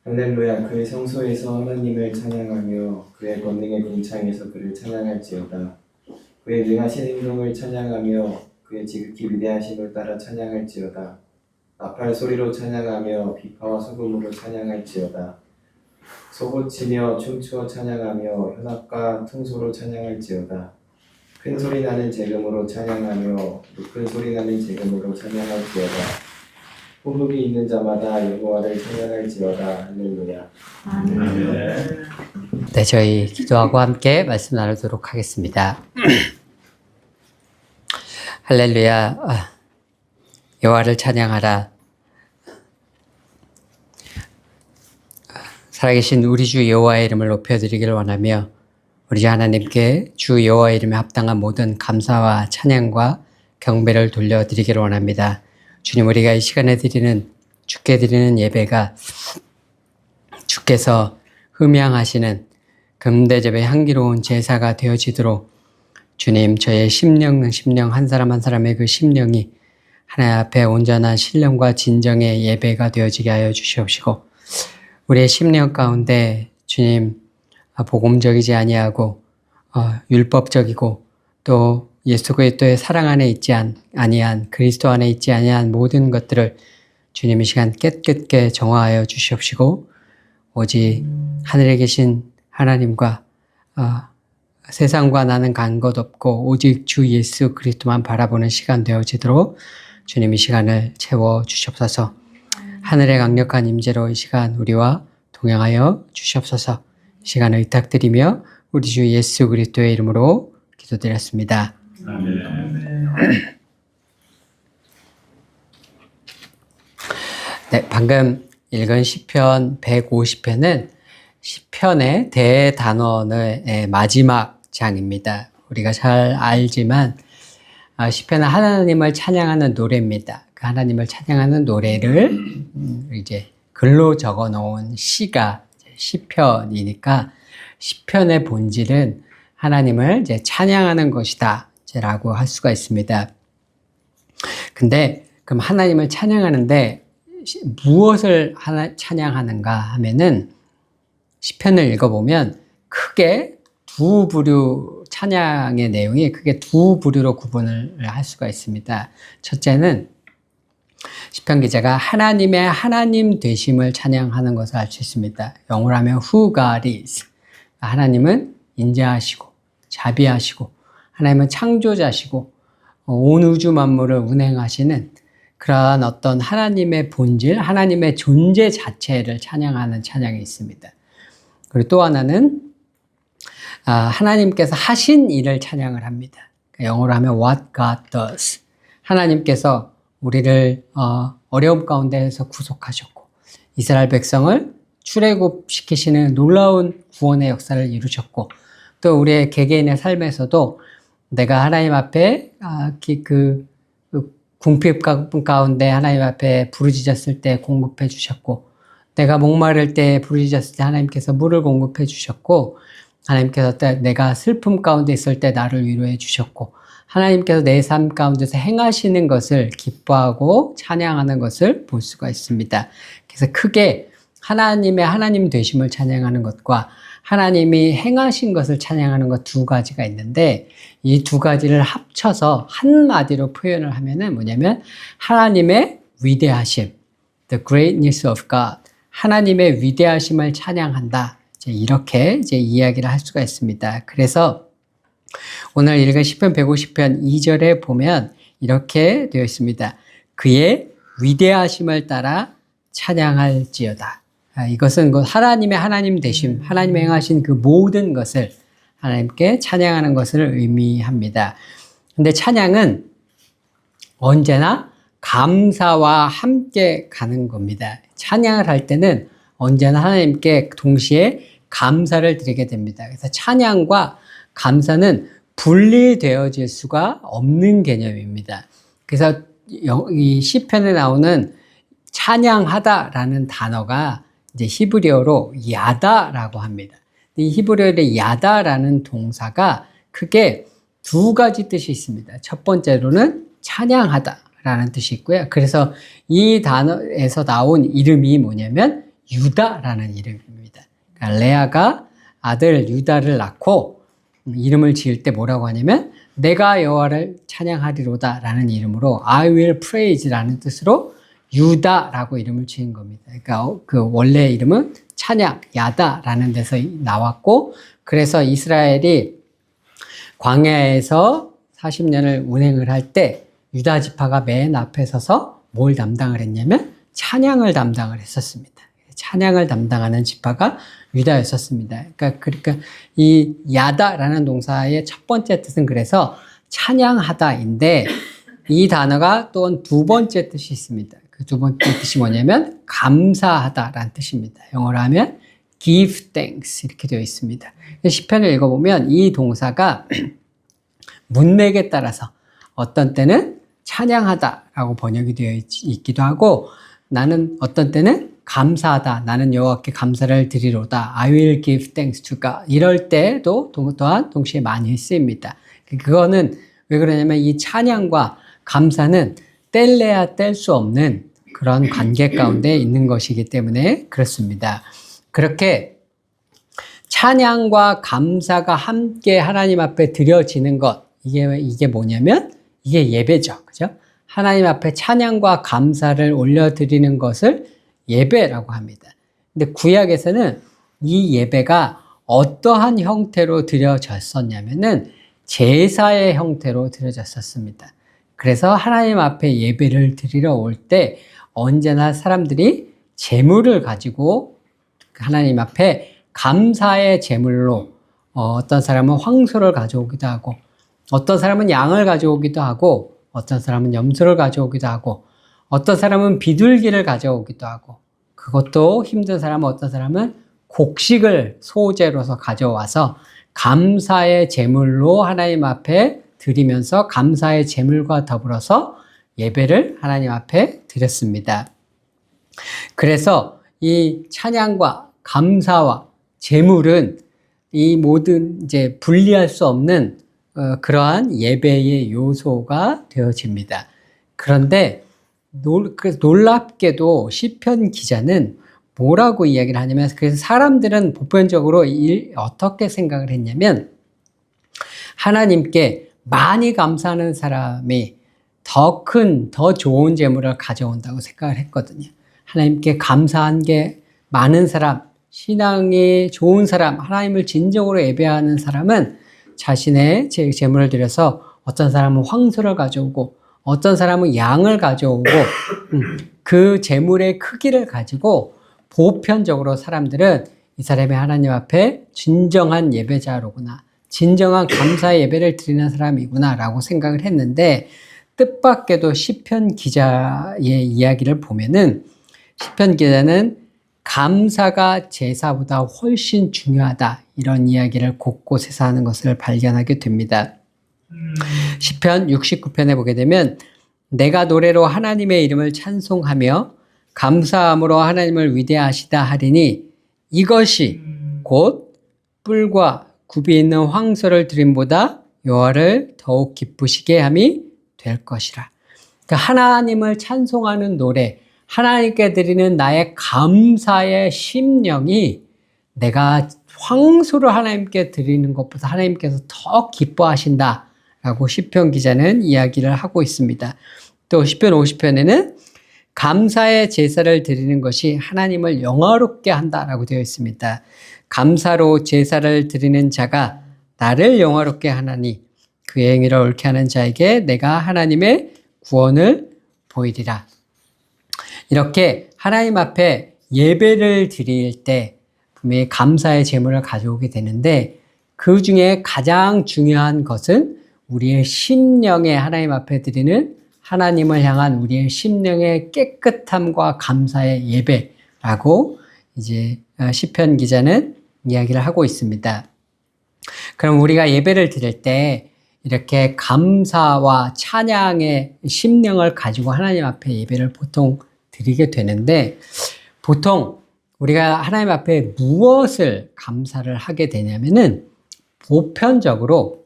할렐루야. 그의 성소에서 하나님을 찬양하며 그의 권능의 궁창에서 그를 찬양할지어다. 그의 능하신 행동을 찬양하며 그의 지극히 위대하심을 따라 찬양할지어다. 나팔 소리로 찬양하며 비파와 소금으로 찬양할지어다. 소고치며 춤추어 찬양하며 현악과 퉁소로 찬양할지어다. 큰 소리 나는 재금으로 찬양하며 높은 소리 나는 재금으로 찬양할지어다. 호흡이 있는 자마다 여호와를 찬양할지어다. 할렐루야. 아멘. 네, 저희 기도하고 함께 말씀 나누도록 하겠습니다. 할렐루야. 여호와를 찬양하라. 살아계신 우리 주 여호와의 이름을 높여드리기를 원하며 우리 주 하나님께 주 여호와의 이름에 합당한 모든 감사와 찬양과 경배를 돌려드리기를 원합니다. 주님, 우리가 이 시간에 주께 드리는 예배가 주께서 흠양하시는 금대접의 향기로운 제사가 되어지도록 주님, 저의 심령 한 사람 한 사람의 그 심령이 하나님 앞에 온전한 신령과 진정의 예배가 되어지게 하여 주시옵시고, 우리의 심령 가운데 주님, 복음적이지 아니하고 율법적이고 또 예수 그리스도의 사랑 안에 있지 아니한, 그리스도 안에 있지 아니한 모든 것들을 주님 이 시간 깨끗게 정화하여 주시옵시고, 오직 하늘에 계신 하나님과 세상과 나는 간 것 없고 오직 주 예수 그리스도만 바라보는 시간 되어지도록 주님 이 시간을 채워 주시옵소서. 하늘의 강력한 임재로 이 시간 우리와 동행하여 주시옵소서. 이 시간을 의탁드리며 우리 주 예수 그리스도의 이름으로 기도드렸습니다. 아멘. 네, 방금 읽은 시편 150편은 시편의 대단원의 마지막 장입니다. 우리가 잘 알지만 시편은 하나님을 찬양하는 노래입니다. 그 하나님을 찬양하는 노래를 이제 글로 적어 놓은 시가 시편이니까 시편의 본질은 하나님을 이제 찬양하는 것이다 라고 할 수가 있습니다. 근데 그럼 하나님을 찬양하는데 무엇을 찬양하는가 하면은 시편을 읽어보면 크게 두 부류, 찬양의 내용이 크게 두 부류로 구분을 할 수가 있습니다. 첫째는 시편 기자가 하나님의 하나님 되심을 찬양하는 것을 알 수 있습니다. 영어로 하면 Who God is. 하나님은 인자하시고 자비하시고 하나님은 창조자시고 온 우주 만물을 운행하시는 그러한 어떤 하나님의 본질, 하나님의 존재 자체를 찬양하는 찬양이 있습니다. 그리고 또 하나는 하나님께서 하신 일을 찬양을 합니다. 영어로 하면 What God does. 하나님께서 우리를 어려움 가운데에서 구속하셨고 이스라엘 백성을 출애굽시키시는 놀라운 구원의 역사를 이루셨고, 또 우리의 개개인의 삶에서도 내가 하나님 앞에 궁핍 가운데 하나님 앞에 부르짖었을 때 공급해 주셨고, 내가 목마를 때 부르짖었을 때 하나님께서 물을 공급해 주셨고, 하나님께서 내가 슬픔 가운데 있을 때 나를 위로해 주셨고, 하나님께서 내 삶 가운데서 행하시는 것을 기뻐하고 찬양하는 것을 볼 수가 있습니다. 그래서 크게 하나님의 하나님 되심을 찬양하는 것과 하나님이 행하신 것을 찬양하는 것 두 가지가 있는데, 이 두 가지를 합쳐서 한마디로 표현을 하면은 뭐냐면 하나님의 위대하심, the greatness of God, 하나님의 위대하심을 찬양한다. 이렇게 이야기를 할 수가 있습니다. 그래서 오늘 읽은 시편 150편 2절에 보면 이렇게 되어 있습니다. 그의 위대하심을 따라 찬양할지어다. 이것은 하나님의 하나님 되심, 하나님이 행하신 그 모든 것을 하나님께 찬양하는 것을 의미합니다. 근데 찬양은 언제나 감사와 함께 가는 겁니다. 찬양을 할 때는 언제나 하나님께 동시에 감사를 드리게 됩니다. 그래서 찬양과 감사는 분리되어질 수가 없는 개념입니다. 그래서 이 시편에 나오는 찬양하다라는 단어가 이제 히브리어로 야다라고 합니다. 이 히브리어의 야다라는 동사가 크게 두 가지 뜻이 있습니다. 첫 번째로는 찬양하다라는 뜻이 있고요. 그래서 이 단어에서 나온 이름이 뭐냐면 유다라는 이름입니다. 그러니까 레아가 아들 유다를 낳고 이름을 지을 때 뭐라고 하냐면 내가 여호와를 찬양하리로다 라는 이름으로 I will praise라는 뜻으로 유다라고 이름을 지은 겁니다. 그러니까 그 원래 이름은 찬양, 야다라는 데서 나왔고, 그래서 이스라엘이 광야에서 40년을 운행을 할 때 유다 지파가 맨 앞에 서서 뭘 담당을 했냐면 찬양을 담당을 했었습니다. 찬양을 담당하는 지파가 유다였었습니다. 그러니까 이 야다라는 동사의 첫 번째 뜻은 그래서 찬양하다인데, 이 단어가 또 두 번째 뜻이 있습니다. 그 두 번째 뜻이 뭐냐면 감사하다라는 뜻입니다. 영어로 하면 give thanks 이렇게 되어 있습니다. 시편을 읽어보면 이 동사가 문맥에 따라서 어떤 때는 찬양하다라고 번역이 되어 있기도 하고, 나는 어떤 때는 감사하다, 나는 여호와께 감사를 드리로다, I will give thanks to God, 이럴 때도 또한 동시에 많이 쓰입니다. 그거는 왜 그러냐면 이 찬양과 감사는 뗄래야 뗄 수 없는 그런 관계 가운데 있는 것이기 때문에 그렇습니다. 그렇게 찬양과 감사가 함께 하나님 앞에 드려지는 것, 이게 뭐냐면 이게 예배죠. 그죠? 하나님 앞에 찬양과 감사를 올려드리는 것을 예배라고 합니다. 근데 구약에서는 이 예배가 어떠한 형태로 드려졌었냐면은 제사의 형태로 드려졌었습니다. 그래서 하나님 앞에 예배를 드리러 올 때 언제나 사람들이 제물을 가지고 하나님 앞에 감사의 제물로 어떤 사람은 황소를 가져오기도 하고, 어떤 사람은 양을 가져오기도 하고, 어떤 사람은 염소를 가져오기도 하고, 어떤 사람은 비둘기를 가져오기도 하고, 그것도 힘든 사람은 어떤 사람은 곡식을 소제로서 가져와서 감사의 제물로 하나님 앞에 드리면서 감사의 제물과 더불어서 예배를 하나님 앞에 드렸습니다. 그래서 이 찬양과 감사와 제물은 이 모든 이제 분리할 수 없는 그러한 예배의 요소가 되어집니다. 그런데 놀랍게도 시편 기자는 뭐라고 이야기를 하냐면, 그래서 사람들은 보편적으로 어떻게 생각을 했냐면, 하나님께 많이 감사하는 사람이 더 큰, 더 좋은 재물을 가져온다고 생각을 했거든요. 하나님께 감사한 게 많은 사람, 신앙이 좋은 사람, 하나님을 진정으로 예배하는 사람은 자신의 재물을 들여서 어떤 사람은 황소를 가져오고, 어떤 사람은 양을 가져오고, 그 재물의 크기를 가지고 보편적으로 사람들은 이 사람이 하나님 앞에 진정한 예배자로구나, 진정한 감사의 예배를 드리는 사람이구나 라고 생각을 했는데, 뜻밖에도 시편 기자의 이야기를 보면은 시편 기자는 감사가 제사보다 훨씬 중요하다, 이런 이야기를 곳곳에서 하는 것을 발견하게 됩니다. 시편 69편에 보게 되면 내가 노래로 하나님의 이름을 찬송하며 감사함으로 하나님을 위대하시다 하리니 이것이 곧 뿔과 굽이 있는 황소를 드림보다 여호와를 더욱 기쁘시게 함이 될 것이라. 그러니까 하나님을 찬송하는 노래, 하나님께 드리는 나의 감사의 심령이 내가 황소를 하나님께 드리는 것보다 하나님께서 더 기뻐하신다라고 시편 기자는 이야기를 하고 있습니다. 또 시편 50편에는 감사의 제사를 드리는 것이 하나님을 영화롭게 한다라고 되어 있습니다. 감사로 제사를 드리는 자가 나를 영화롭게 하나니 그의 행위를 옳게 하는 자에게 내가 하나님의 구원을 보이리라. 이렇게 하나님 앞에 예배를 드릴 때 분명히 감사의 제물을 가져오게 되는데, 그 중에 가장 중요한 것은 우리의 심령에 하나님 앞에 드리는 하나님을 향한 우리의 심령의 깨끗함과 감사의 예배라고 이제 시편 기자는 이야기를 하고 있습니다. 그럼 우리가 예배를 드릴 때 이렇게 감사와 찬양의 심령을 가지고 하나님 앞에 예배를 보통 드리게 되는데, 보통 우리가 하나님 앞에 무엇을 감사를 하게 되냐면은 보편적으로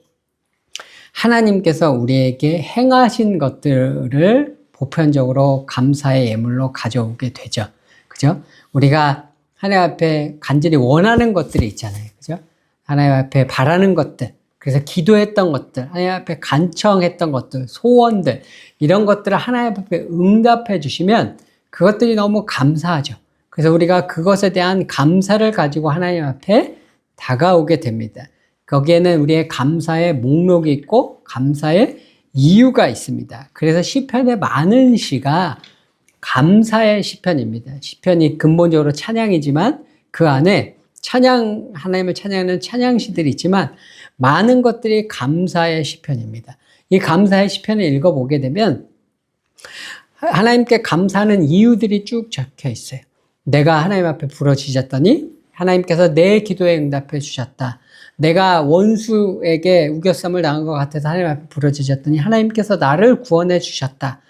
하나님께서 우리에게 행하신 것들을 보편적으로 감사의 예물로 가져오게 되죠. 그죠? 우리가 하나님 앞에 간절히 원하는 것들이 있잖아요. 그죠? 하나님 앞에 바라는 것들, 그래서 기도했던 것들, 하나님 앞에 간청했던 것들, 소원들, 이런 것들을 하나님 앞에 응답해 주시면 그것들이 너무 감사하죠. 그래서 우리가 그것에 대한 감사를 가지고 하나님 앞에 다가오게 됩니다. 거기에는 우리의 감사의 목록이 있고 감사의 이유가 있습니다. 그래서 시편의 많은 시가 감사의 시편입니다. 시편이 근본적으로 찬양이지만 그 안에 하나님을 찬양하는 찬양시들이 있지만 많은 것들이 감사의 시편입니다. 이 감사의 시편을 읽어보게 되면 하나님께 감사하는 이유들이 쭉 적혀 있어요. 내가 하나님 앞에 부르짖었더니 하나님께서 내 기도에 응답해 주셨다. 내가 원수에게 우겨쌈을 당한 것 같아서 하나님 앞에 부르짖었더니 하나님께서 나를 구원해 주셨다.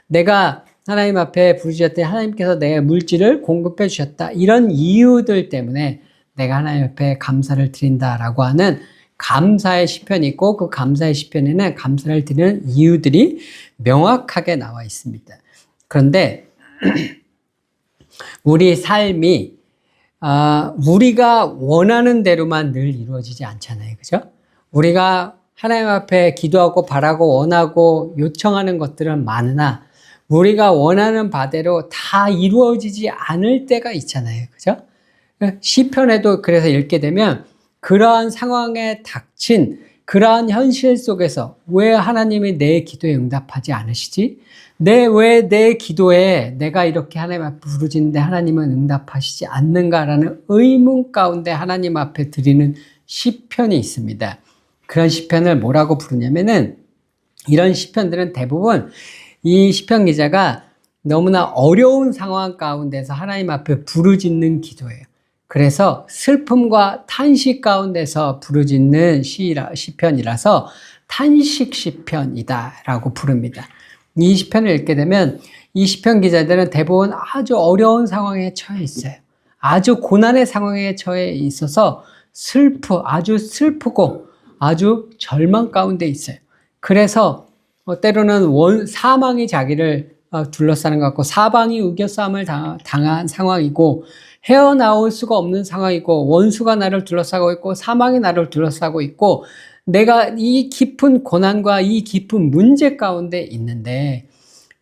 내가 하나님 앞에 부르짖었더니 하나님께서 내 물질을 공급해 주셨다. 이런 이유들 때문에 내가 하나님 앞에 감사를 드린다라고 하는 감사의 시편이 있고 그 감사의 시편에는 감사를 드리는 이유들이 명확하게 나와 있습니다. 그런데 우리 삶이 우리가 원하는 대로만 늘 이루어지지 않잖아요. 그죠? 우리가 하나님 앞에 기도하고 바라고 원하고 요청하는 것들은 많으나 우리가 원하는 바대로 다 이루어지지 않을 때가 있잖아요. 그죠? 시편에도 그래서 읽게 되면 그러한 상황에 닥친 그러한 현실 속에서 왜 하나님이 내 기도에 응답하지 않으시지? 왜 내 기도에 내가 이렇게 하나님 앞에 부르짖는데 하나님은 응답하시지 않는가라는 의문 가운데 하나님 앞에 드리는 시편이 있습니다. 그런 시편을 뭐라고 부르냐면은 이런 시편들은 대부분 이 시편 기자가 너무나 어려운 상황 가운데서 하나님 앞에 부르짖는 기도예요. 그래서 슬픔과 탄식 가운데서 부르짖는 시편이라서 탄식 시편이다라고 부릅니다. 이 시편을 읽게 되면 이 시편 기자들은 대부분 아주 어려운 상황에 처해 있어요. 아주 고난의 상황에 처해 있어서 아주 슬프고 아주 절망 가운데 있어요. 그래서 때로는 사망이 자기를 둘러싸는 것 같고 사방이 우겨싸움을 당한 상황이고 헤어나올 수가 없는 상황이고 원수가 나를 둘러싸고 있고 사망이 나를 둘러싸고 있고 내가 이 깊은 고난과 이 깊은 문제 가운데 있는데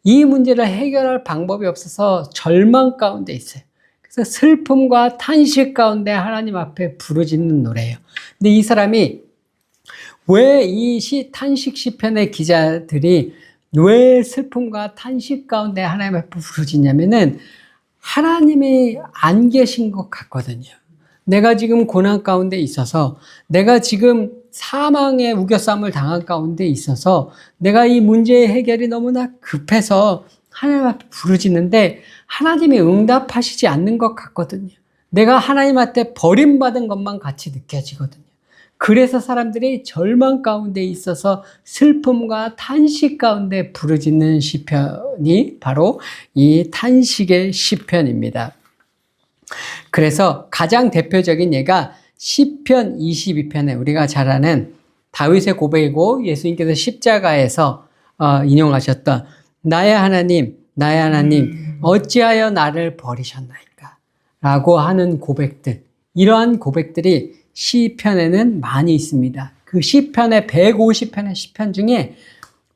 이 문제를 해결할 방법이 없어서 절망 가운데 있어요. 그래서 슬픔과 탄식 가운데 하나님 앞에 부르짖는 노래예요. 근데 이 사람이 왜 이 탄식 시편의 기자들이 왜 슬픔과 탄식 가운데 하나님 앞에 부르짖냐면은 하나님이 안 계신 것 같거든요. 내가 지금 고난 가운데 있어서 내가 지금 사망의 우겨싸움을 당한 가운데 있어서 내가 이 문제의 해결이 너무나 급해서 하나님 앞에 부르짖는데 하나님이 응답하시지 않는 것 같거든요. 내가 하나님 앞에 버림받은 것만 같이 느껴지거든요. 그래서 사람들이 절망 가운데 있어서 슬픔과 탄식 가운데 부르짖는 시편이 바로 이 탄식의 시편입니다. 그래서 가장 대표적인 예가 시편 22편에 우리가 잘 아는 다윗의 고백이고 예수님께서 십자가에서 인용하셨던 나의 하나님 어찌하여 나를 버리셨나이까 라고 하는 고백들, 이러한 고백들이 시편에는 많이 있습니다. 그 시편의 150편의 시편 중에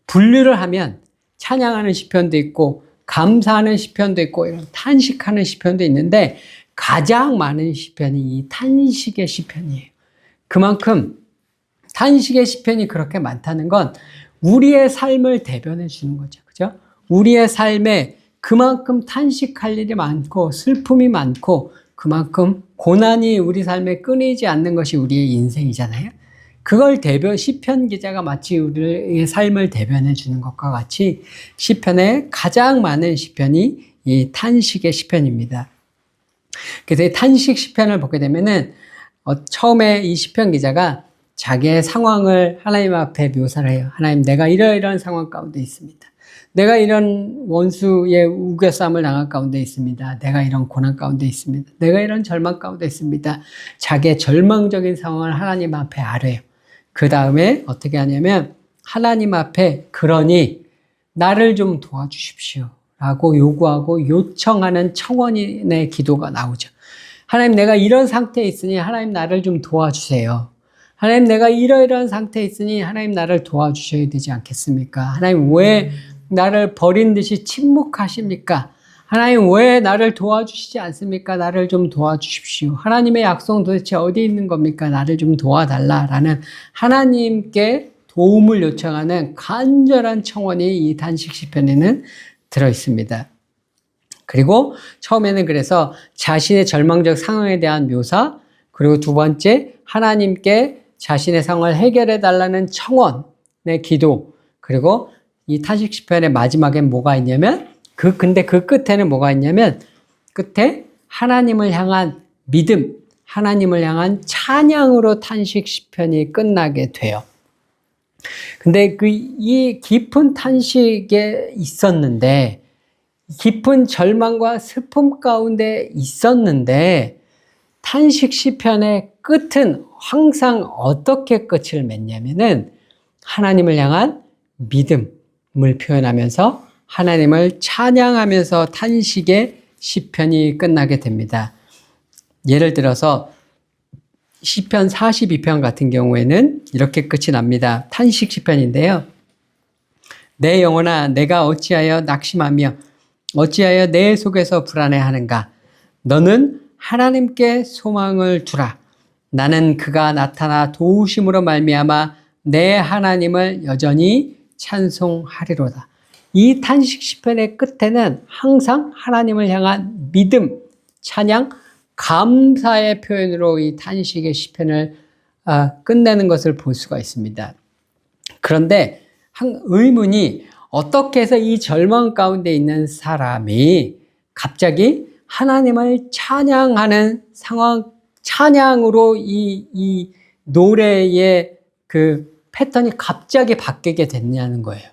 분류를 하면 찬양하는 시편도 있고 감사하는 시편도 있고 이런 탄식하는 시편도 있는데 가장 많은 시편이 이 탄식의 시편이에요. 그만큼 탄식의 시편이 그렇게 많다는 건 우리의 삶을 대변해 주는 거죠. 그죠? 우리의 삶에 그만큼 탄식할 일이 많고 슬픔이 많고 그만큼 고난이 우리 삶에 끊이지 않는 것이 우리의 인생이잖아요. 그걸 시편 기자가 마치 우리의 삶을 대변해 주는 것과 같이 시편에 가장 많은 시편이 이 탄식의 시편입니다. 그래서 이 탄식 시편을 보게 되면은 처음에 이 시편 기자가 자기의 상황을 하나님 앞에 묘사를 해요. 하나님, 내가 이러이러한 상황 가운데 있습니다. 내가 이런 원수의 우겨싸움을 당한 가운데 있습니다. 내가 이런 고난 가운데 있습니다. 내가 이런 절망 가운데 있습니다. 자기의 절망적인 상황을 하나님 앞에 아뢰요. 그 다음에 어떻게 하냐면 하나님 앞에 그러니 나를 좀 도와주십시오 라고 요구하고 요청하는 청원인의 기도가 나오죠. 하나님 내가 이런 상태에 있으니 하나님 나를 좀 도와주세요. 하나님 내가 이러이러한 상태에 있으니 하나님 나를 도와주셔야 되지 않겠습니까? 하나님 왜 나를 버린 듯이 침묵하십니까? 하나님 왜 나를 도와주시지 않습니까? 나를 좀 도와주십시오. 하나님의 약속은 도대체 어디 있는 겁니까? 나를 좀 도와달라라는 하나님께 도움을 요청하는 간절한 청원이 이 단식 시편에는 들어 있습니다. 그리고 처음에는 그래서 자신의 절망적 상황에 대한 묘사, 그리고 두 번째 하나님께 자신의 상황을 해결해 달라는 청원의 기도, 그리고 이 탄식 시편의 마지막엔 뭐가 있냐면 근데 그 끝에는 뭐가 있냐면 끝에 하나님을 향한 믿음, 하나님을 향한 찬양으로 탄식 시편이 끝나게 돼요. 근데 이 깊은 탄식에 있었는데, 깊은 절망과 슬픔 가운데 있었는데, 탄식 시편의 끝은 항상 어떻게 끝을 맺냐면은 하나님을 향한 믿음을 표현하면서 하나님을 찬양하면서 탄식의 시편이 끝나게 됩니다. 예를 들어서 시편 42편 같은 경우에는 이렇게 끝이 납니다. 탄식 시편인데요. 내 영혼아 내가 어찌하여 낙심하며 어찌하여 내 속에서 불안해하는가. 너는 하나님께 소망을 두라. 나는 그가 나타나 도우심으로 말미암아 내 하나님을 여전히 찬송하리로다. 이 탄식 시편의 끝에는 항상 하나님을 향한 믿음, 찬양, 감사의 표현으로 이 탄식의 시편을 끝내는 것을 볼 수가 있습니다. 그런데 의문이 어떻게 해서 이 절망 가운데 있는 사람이 갑자기 하나님을 찬양하는 상황, 찬양으로 이 노래의 그 패턴이 갑자기 바뀌게 됐냐는 거예요.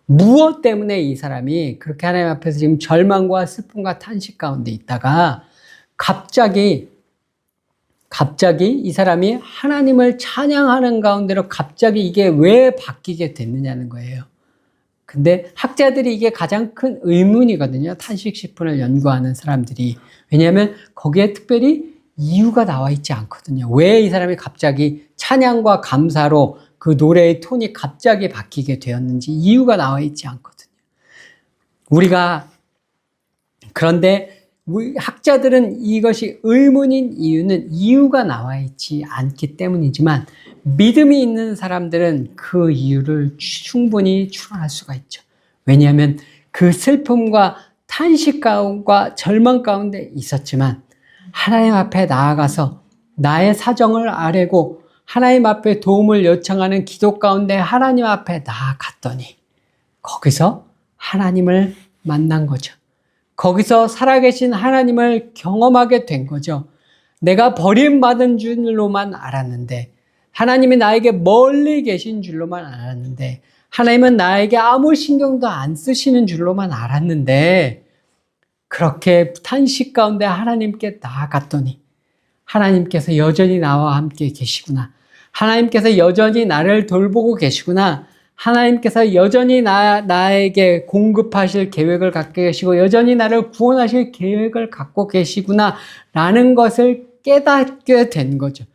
무엇 때문에 이 사람이 그렇게 하나님 앞에서 지금 절망과 슬픔과 탄식 가운데 있다가 갑자기 이 사람이 하나님을 찬양하는 가운데로 갑자기 이게 왜 바뀌게 됐느냐는 거예요. 근데 학자들이 이게 가장 큰 의문이거든요. 탄식 시편을 연구하는 사람들이. 왜냐하면 거기에 특별히 이유가 나와 있지 않거든요. 왜 이 사람이 갑자기 찬양과 감사로 그 노래의 톤이 갑자기 바뀌게 되었는지 이유가 나와 있지 않거든요. 그런데 학자들은 이것이 의문인 이유는 이유가 나와 있지 않기 때문이지만 믿음이 있는 사람들은 그 이유를 충분히 추론할 수가 있죠. 왜냐하면 그 슬픔과 탄식과 절망 가운데 있었지만 하나님 앞에 나아가서 나의 사정을 아뢰고 하나님 앞에 도움을 요청하는 기도 가운데 하나님 앞에 나아갔더니 거기서 하나님을 만난 거죠. 거기서 살아계신 하나님을 경험하게 된 거죠. 내가 버림받은 줄로만 알았는데 하나님이 나에게 멀리 계신 줄로만 알았는데 하나님은 나에게 아무 신경도 안 쓰시는 줄로만 알았는데 그렇게 탄식 가운데 하나님께 나아갔더니 하나님께서 여전히 나와 함께 계시구나. 하나님께서 여전히 나를 돌보고 계시구나. 하나님께서 여전히 나에게 공급하실 계획을 갖고 계시고 여전히 나를 구원하실 계획을 갖고 계시구나 라는 것을 깨닫게 된 거죠.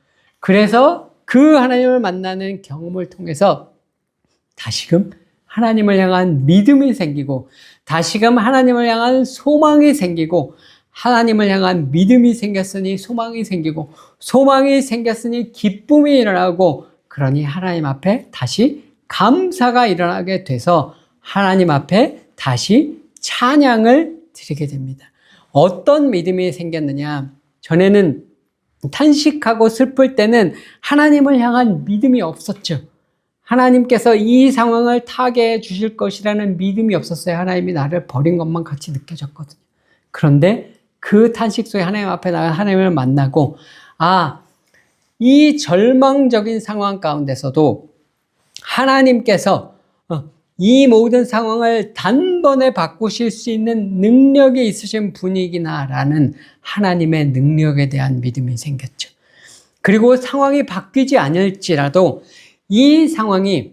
그래서 그 하나님을 만나는 경험을 통해서 다시금 하나님을 향한 믿음이 생기고 다시금 하나님을 향한 소망이 생기고 하나님을 향한 믿음이 생겼으니 소망이 생기고 소망이 생겼으니 기쁨이 일어나고 그러니 하나님 앞에 다시 감사가 일어나게 돼서 하나님 앞에 다시 찬양을 드리게 됩니다. 어떤 믿음이 생겼느냐? 전에는 탄식하고 슬플 때는 하나님을 향한 믿음이 없었죠. 하나님께서 이 상황을 타개해 주실 것이라는 믿음이 없었어요. 하나님이 나를 버린 것만 같이 느껴졌거든요. 그런데 그 탄식 속에 하나님 앞에 나가 하나님을 만나고 이 절망적인 상황 가운데서도 하나님께서 이 모든 상황을 단번에 바꾸실 수 있는 능력이 있으신 분이구나 라는 하나님의 능력에 대한 믿음이 생겼죠. 그리고 상황이 바뀌지 않을지라도 이 상황이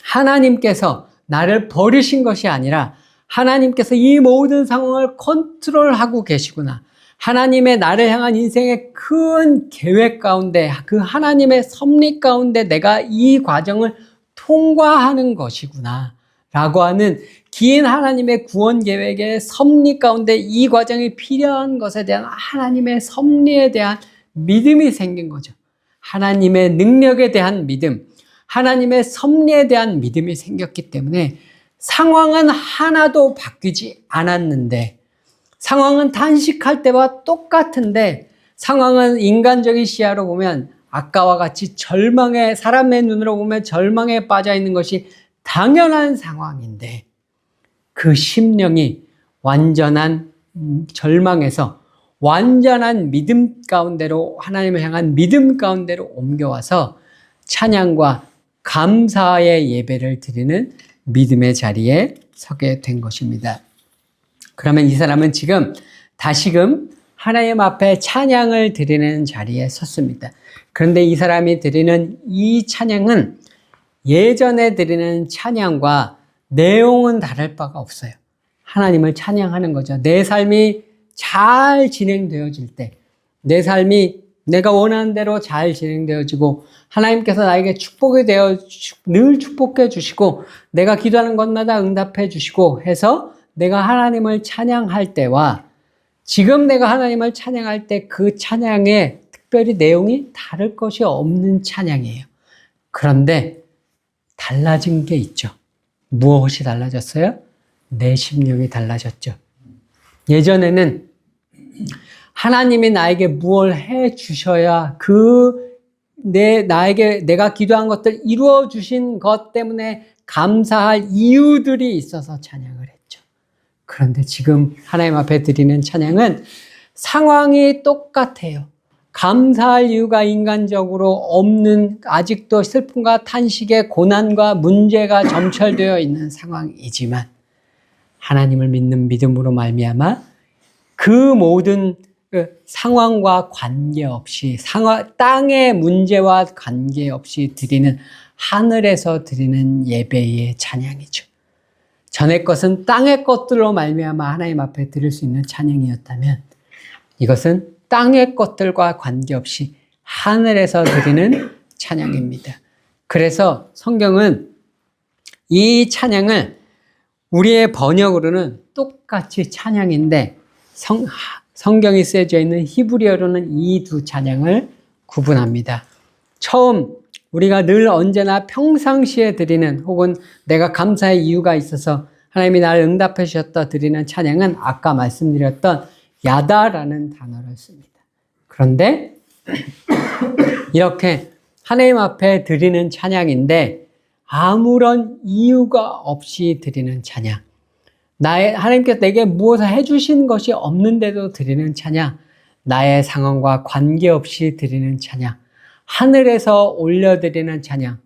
하나님께서 나를 버리신 것이 아니라 하나님께서 이 모든 상황을 컨트롤하고 계시구나. 하나님의 나를 향한 인생의 큰 계획 가운데, 그 하나님의 섭리 가운데 내가 이 과정을 통과하는 것이구나 라고 하는 긴 하나님의 구원 계획의 섭리 가운데 이 과정이 필요한 것에 대한 하나님의 섭리에 대한 믿음이 생긴 거죠. 하나님의 능력에 대한 믿음, 하나님의 섭리에 대한 믿음이 생겼기 때문에 상황은 하나도 바뀌지 않았는데, 상황은 단식할 때와 똑같은데, 상황은 인간적인 시야로 보면 아까와 같이 절망에, 사람의 눈으로 보면 절망에 빠져 있는 것이 당연한 상황인데, 그 심령이 완전한 절망에서 완전한 믿음 가운데로, 하나님을 향한 믿음 가운데로 옮겨와서 찬양과 감사의 예배를 드리는 믿음의 자리에 서게 된 것입니다. 그러면 이 사람은 지금 다시금 하나님 앞에 찬양을 드리는 자리에 섰습니다. 그런데 이 사람이 드리는 이 찬양은 예전에 드리는 찬양과 내용은 다를 바가 없어요. 하나님을 찬양하는 거죠. 내 삶이 잘 진행되어질 때, 내 삶이 내가 원하는 대로 잘 진행되어지고 하나님께서 나에게 늘 축복해 주시고 내가 기도하는 것마다 응답해 주시고 해서 내가 하나님을 찬양할 때와 지금 내가 하나님을 찬양할 때 그 찬양의 특별히 내용이 다를 것이 없는 찬양이에요. 그런데 달라진 게 있죠. 무엇이 달라졌어요? 내 심령이 달라졌죠. 예전에는 하나님이 나에게 무엇을 해 주셔야 내가 기도한 것들 이루어 주신 것 때문에 감사할 이유들이 있어서 찬양을 했죠. 그런데 지금 하나님 앞에 드리는 찬양은 상황이 똑같아요. 감사할 이유가 인간적으로 없는, 아직도 슬픔과 탄식의 고난과 문제가 점철되어 있는 상황이지만 하나님을 믿는 믿음으로 말미암아 그 모든 상황과 관계없이, 땅의 문제와 관계없이 드리는, 하늘에서 드리는 예배의 찬양이죠. 전의 것은 땅의 것들로 말미암아 하나님 앞에 드릴 수 있는 찬양이었다면 이것은 땅의 것들과 관계없이 하늘에서 드리는 찬양입니다. 그래서 성경은 이 찬양을 우리의 번역으로는 똑같이 찬양인데 성경이 쓰여져 있는 히브리어로는 이 두 찬양을 구분합니다. 처음 우리가 늘 언제나 평상시에 드리는, 혹은 내가 감사의 이유가 있어서 하나님이 나를 응답해 주셨다 드리는 찬양은 아까 말씀드렸던 야다라는 단어를 씁니다. 그런데 이렇게 하나님 앞에 드리는 찬양인데 아무런 이유가 없이 드리는 찬양, 하나님께서 내게 무엇을 해주신 것이 없는데도 드리는 찬양, 나의 상황과 관계없이 드리는 찬양, 하늘에서 올려드리는 찬양,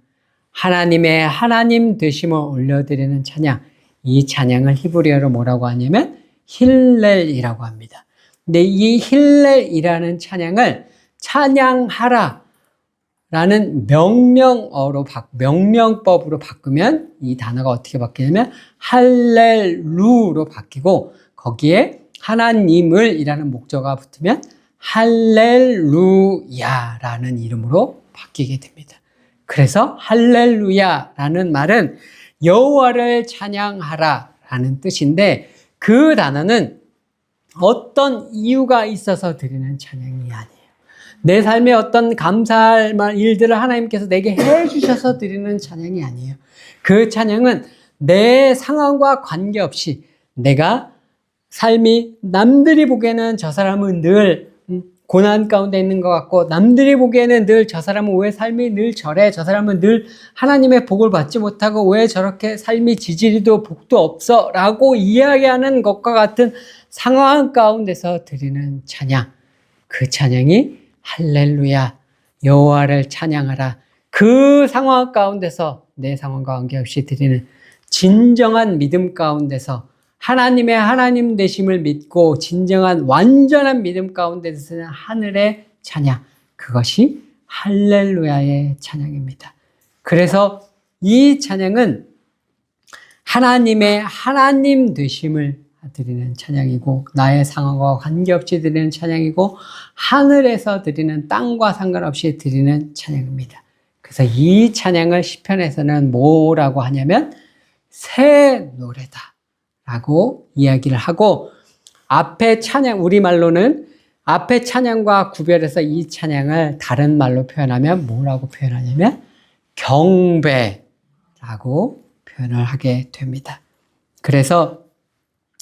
하나님의 하나님 되심을 올려드리는 찬양, 이 찬양을 히브리어로 뭐라고 하냐면 힐렐이라고 합니다. 근데 이 힐렐이라는 찬양을 찬양하라 라는 명령법으로 바꾸면 이 단어가 어떻게 바뀌냐면 할렐루로 바뀌고 거기에 하나님을 이라는 목적어가 붙으면 할렐루야라는 이름으로 바뀌게 됩니다. 그래서 할렐루야라는 말은 여호와를 찬양하라 라는 뜻인데 그 단어는 어떤 이유가 있어서 드리는 찬양이 아니에요. 내 삶에 어떤 감사할 일들을 하나님께서 내게 해주셔서 드리는 찬양이 아니에요. 그 찬양은 내 상황과 관계없이 내가 삶이 남들이 보기에는 저 사람은 늘 고난 가운데 있는 것 같고 남들이 보기에는 늘 저 사람은 왜 삶이 늘 저래, 저 사람은 늘 하나님의 복을 받지 못하고 왜 저렇게 삶이 지지리도 복도 없어 라고 이야기하는 것과 같은 상황 가운데서 드리는 찬양, 그 찬양이 할렐루야, 여호와를 찬양하라. 그 상황 가운데서 내 상황과 관계없이 드리는 진정한 믿음 가운데서 하나님의 하나님 되심을 믿고 진정한 완전한 믿음 가운데서는 하늘의 찬양, 그것이 할렐루야의 찬양입니다. 그래서 이 찬양은 하나님의 하나님 되심을 드리는 찬양이고 나의 상황과 관계없이 드리는 찬양이고 하늘에서 드리는 땅과 상관없이 드리는 찬양입니다. 그래서 이 찬양을 시편에서는 뭐라고 하냐면 새 노래다 라고 이야기를 하고 앞에 찬양, 우리말로는 앞에 찬양과 구별해서 이 찬양을 다른 말로 표현하면 뭐라고 표현하냐면 경배라고 표현을 하게 됩니다. 그래서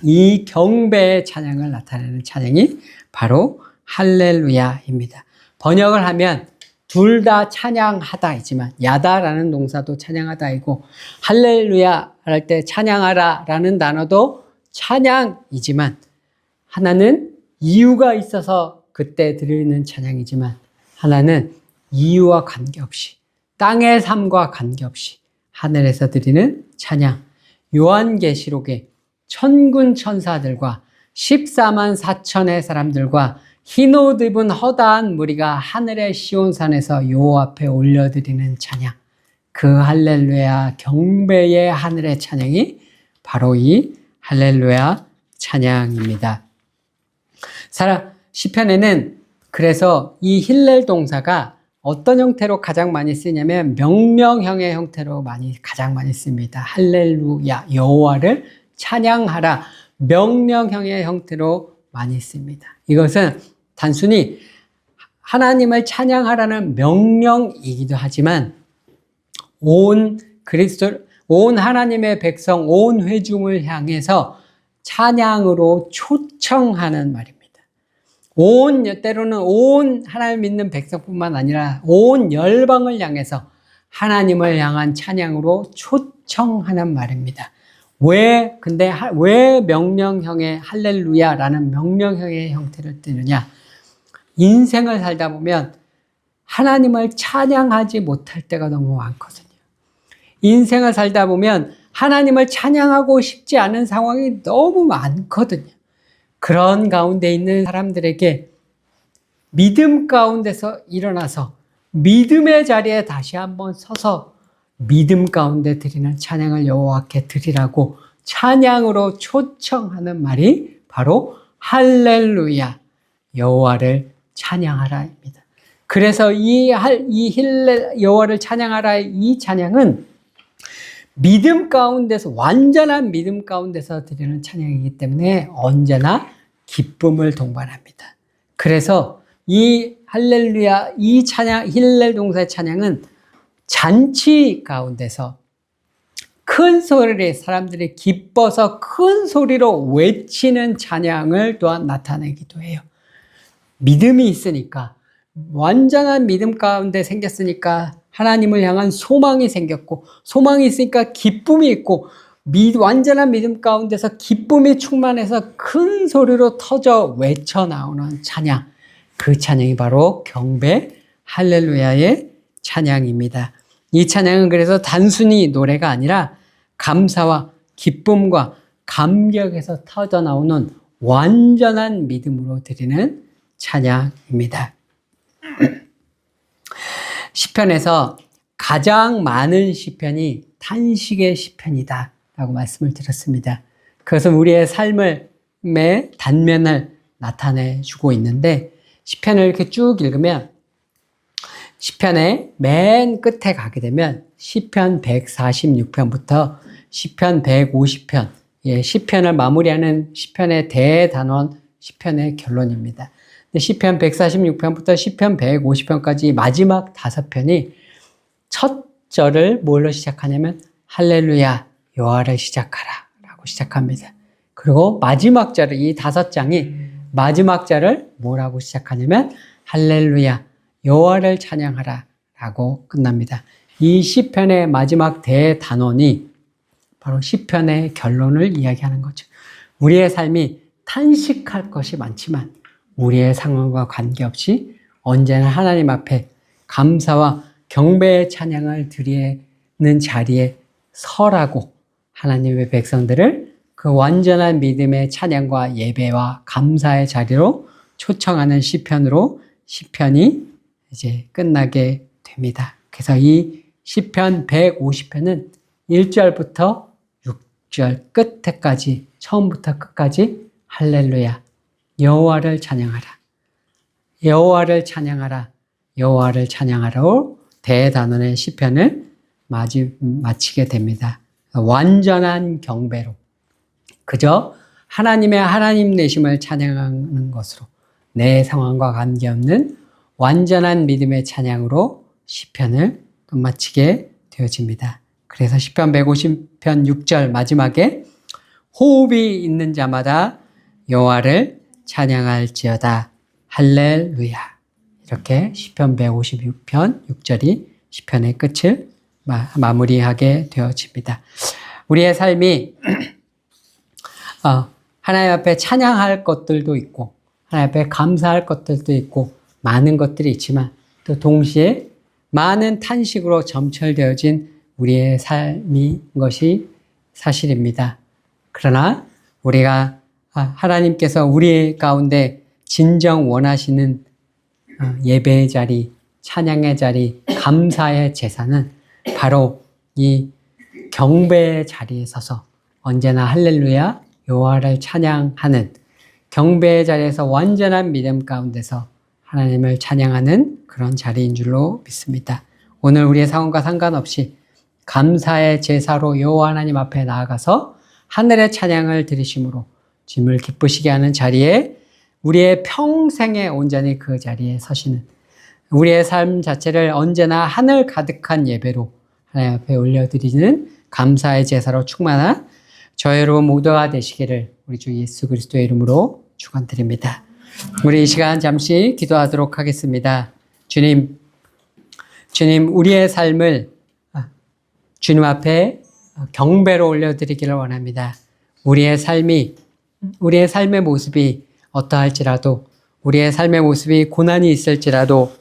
이 경배의 찬양을 나타내는 찬양이 바로 할렐루야입니다. 번역을 하면 둘 다 찬양하다이지만 야다라는 동사도 찬양하다이고 할렐루야 할 때 찬양하라라는 단어도 찬양이지만 하나는 이유가 있어서 그때 드리는 찬양이지만 하나는 이유와 관계없이 땅의 삶과 관계없이 하늘에서 드리는 찬양. 요한계시록에 천군 천사들과 14만 4천의 사람들과 흰 옷 입은 허다한 무리가 하늘의 시온산에서 여호와 앞에 올려드리는 찬양. 그 할렐루야 경배의 하늘의 찬양이 바로 이 할렐루야 찬양입니다. 시편에는 그래서 이 힐렐 동사가 어떤 형태로 가장 많이 쓰냐면 명령형의 형태로 가장 많이 씁니다. 할렐루야 여호와를 찬양하라 명령형의 형태로 많이 씁니다. 이것은 단순히 하나님을 찬양하라는 명령이기도 하지만 온 하나님의 백성, 온 회중을 향해서 찬양으로 초청하는 말입니다. 때로는 온 하나님 믿는 백성뿐만 아니라 온 열방을 향해서 하나님을 향한 찬양으로 초청하는 말입니다. 근데 왜 명령형의 할렐루야라는 명령형의 형태를 띠느냐? 인생을 살다 보면 하나님을 찬양하지 못할 때가 너무 많거든요. 인생을 살다 보면 하나님을 찬양하고 싶지 않은 상황이 너무 많거든요. 그런 가운데 있는 사람들에게 믿음 가운데서 일어나서 믿음의 자리에 다시 한번 서서 믿음 가운데 드리는 찬양을 여호와께 드리라고 찬양으로 초청하는 말이 바로 할렐루야 여호와를 찬양하라입니다. 그래서 이 여호와를 찬양하라 이 찬양은 믿음 가운데서 완전한 믿음 가운데서 드리는 찬양이기 때문에 언제나 기쁨을 동반합니다. 그래서 이 할렐루야 이 찬양 힐렐 동사의 찬양은 잔치 가운데서 큰 소리로 사람들이 기뻐서 큰 소리로 외치는 찬양을 또한 나타내기도 해요. 믿음이 있으니까 완전한 믿음 가운데 생겼으니까 하나님을 향한 소망이 생겼고 소망이 있으니까 기쁨이 있고 완전한 믿음 가운데서 기쁨이 충만해서 큰 소리로 터져 외쳐 나오는 찬양. 그 찬양이 바로 경배 할렐루야의 찬양입니다. 이 찬양은 그래서 단순히 노래가 아니라 감사와 기쁨과 감격에서 터져 나오는 완전한 믿음으로 드리는 찬양입니다. 시편에서 가장 많은 시편이 탄식의 시편이다 라고 말씀을 드렸습니다. 그것은 우리의 삶의 단면을 나타내 주고 있는데 시편을 이렇게 쭉 읽으면 시편의 맨 끝에 가게 되면 시편 146편부터 시편 150편 시편을 마무리하는 시편의 대단원 시편의 결론입니다. 시편 146편부터 시편 150편까지 마지막 5편이 첫 절을 뭘로 시작하냐면 할렐루야 여호와를 시작하라 라고 시작합니다. 그리고 마지막 절을 이 5장이 마지막 절을 뭐라고 시작하냐면 할렐루야 여호와를 찬양하라 라고 끝납니다. 이 시편의 마지막 대단원이 바로 시편의 결론을 이야기하는 거죠. 우리의 삶이 탄식할 것이 많지만 우리의 상황과 관계없이 언제나 하나님 앞에 감사와 경배의 찬양을 드리는 자리에 서라고 하나님의 백성들을 그 완전한 믿음의 찬양과 예배와 감사의 자리로 초청하는 시편으로 시편이 이제 끝나게 됩니다. 그래서 이 시편 150편은 1절부터 6절 끝에까지 처음부터 끝까지 할렐루야, 여호와를 찬양하라, 여호와를 찬양하라, 여호와를 찬양하라로 대단원의 시편을 마치게 됩니다. 완전한 경배로 그저 하나님의 하나님 되심을 찬양하는 것으로 내 상황과 관계없는 완전한 믿음의 찬양으로 시편을 끝마치게 되어집니다. 그래서 시편 150편 6절 마지막에 호흡이 있는 자마다 여호와를 찬양할지어다 할렐루야, 이렇게 시편 156편 6절이 시편의 끝을 마무리하게 되어집니다. 우리의 삶이 하나님 앞에 찬양할 것들도 있고 하나님 앞에 감사할 것들도 있고 많은 것들이 있지만 또 동시에 많은 탄식으로 점철되어진 우리의 삶인 것이 사실입니다. 그러나 우리가 하나님께서 우리 가운데 진정 원하시는 예배의 자리, 찬양의 자리, 감사의 제사는 바로 이 경배의 자리에 서서 언제나 할렐루야 여호와를 찬양하는 경배의 자리에서 완전한 믿음 가운데서 하나님을 찬양하는 그런 자리인 줄로 믿습니다. 오늘 우리의 상황과 상관없이 감사의 제사로 여호와 하나님 앞에 나아가서 하늘의 찬양을 드리심으로 주님을 기쁘시게 하는 자리에 우리의 평생에 온전히 그 자리에 서시는 우리의 삶 자체를 언제나 하늘 가득한 예배로 하나님 앞에 올려드리는 감사의 제사로 충만한 저 여러분 모두가 되시기를 우리 주 예수 그리스도의 이름으로 축원드립니다. 우리 이 시간 잠시 기도하도록 하겠습니다. 주님 우리의 삶을 주님 앞에 경배로 올려드리기를 원합니다. 우리의 삶의 모습이 어떠할지라도, 우리의 삶의 모습이 고난이 있을지라도,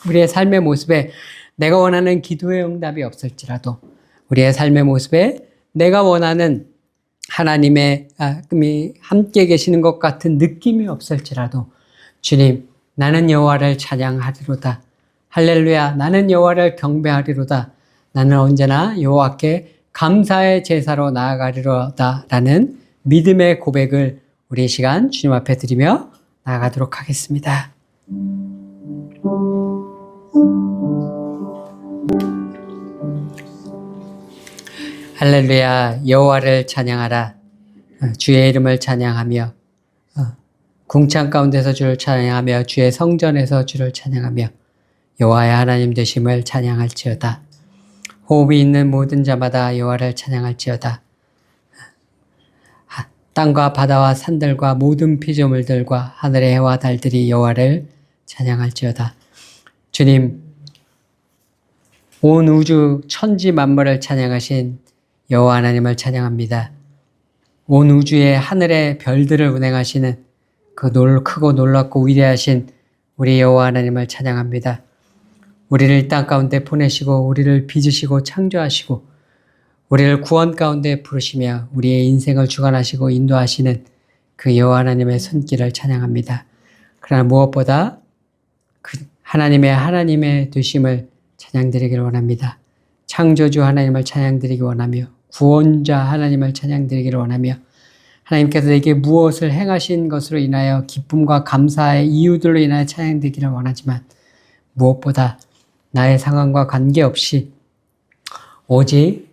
우리의 삶의 모습에 내가 원하는 기도의 응답이 없을지라도, 우리의 삶의 모습에 내가 원하는 하나님의 함께 계시는 것 같은 느낌이 없을지라도 주님, 나는 여호와를 찬양하리로다. 할렐루야, 나는 여호와를 경배하리로다. 나는 언제나 여호와께 감사의 제사로 나아가리로다 라는 믿음의 고백을 우리 이 시간 주님 앞에 드리며 나아가도록 하겠습니다. 할렐루야, 여호와를 찬양하라. 주의 이름을 찬양하며 궁창 가운데서 주를 찬양하며 주의 성전에서 주를 찬양하며 여호와의 하나님 되심을 찬양할지어다. 호흡이 있는 모든 자마다 여호와를 찬양할지어다. 땅과 바다와 산들과 모든 피조물들과 하늘의 해와 달들이 여호와를 찬양할지어다. 주님, 온 우주 천지 만물을 찬양하신 여호와 하나님을 찬양합니다. 온 우주의 하늘의 별들을 운행하시는 그 크고 놀랍고 위대하신 우리 여호와 하나님을 찬양합니다. 우리를 이 땅 가운데 보내시고 우리를 빚으시고 창조하시고 우리를 구원 가운데 부르시며 우리의 인생을 주관하시고 인도하시는 그 여호와 하나님의 손길을 찬양합니다. 그러나 무엇보다 그 하나님의 되심을 찬양드리기를 원합니다. 창조주 하나님을 찬양드리기 원하며 구원자 하나님을 찬양드리기를 원하며 하나님께서 내게 무엇을 행하신 것으로 인하여 기쁨과 감사의 이유들로 인하여 찬양드리기를 원하지만 무엇보다 나의 상황과 관계없이 오직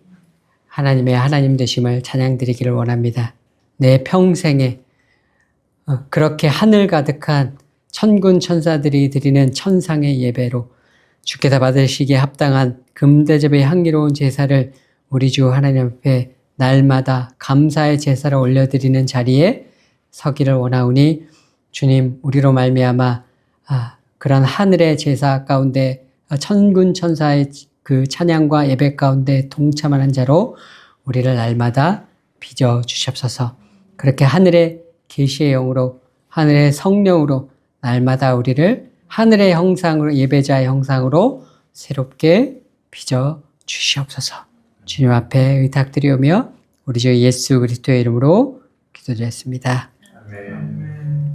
하나님의 하나님 되심을 찬양드리기를 원합니다. 내 평생에 그렇게 하늘 가득한 천군 천사들이 드리는 천상의 예배로 주께서 받으시기에 합당한 금대접의 향기로운 제사를 우리 주 하나님 앞에 날마다 감사의 제사를 올려드리는 자리에 서기를 원하오니 주님, 우리로 말미암아 그런 하늘의 제사 가운데 천군 천사의 그 찬양과 예배 가운데 동참하는 자로 우리를 날마다 빚어 주시옵소서. 그렇게 하늘의 계시의 영으로 하늘의 성령으로 날마다 우리를 하늘의 형상으로 예배자의 형상으로 새롭게 빚어 주시옵소서. 주님 앞에 의탁드리오며 우리 주 예수 그리스도의 이름으로 기도드렸습니다. 아멘.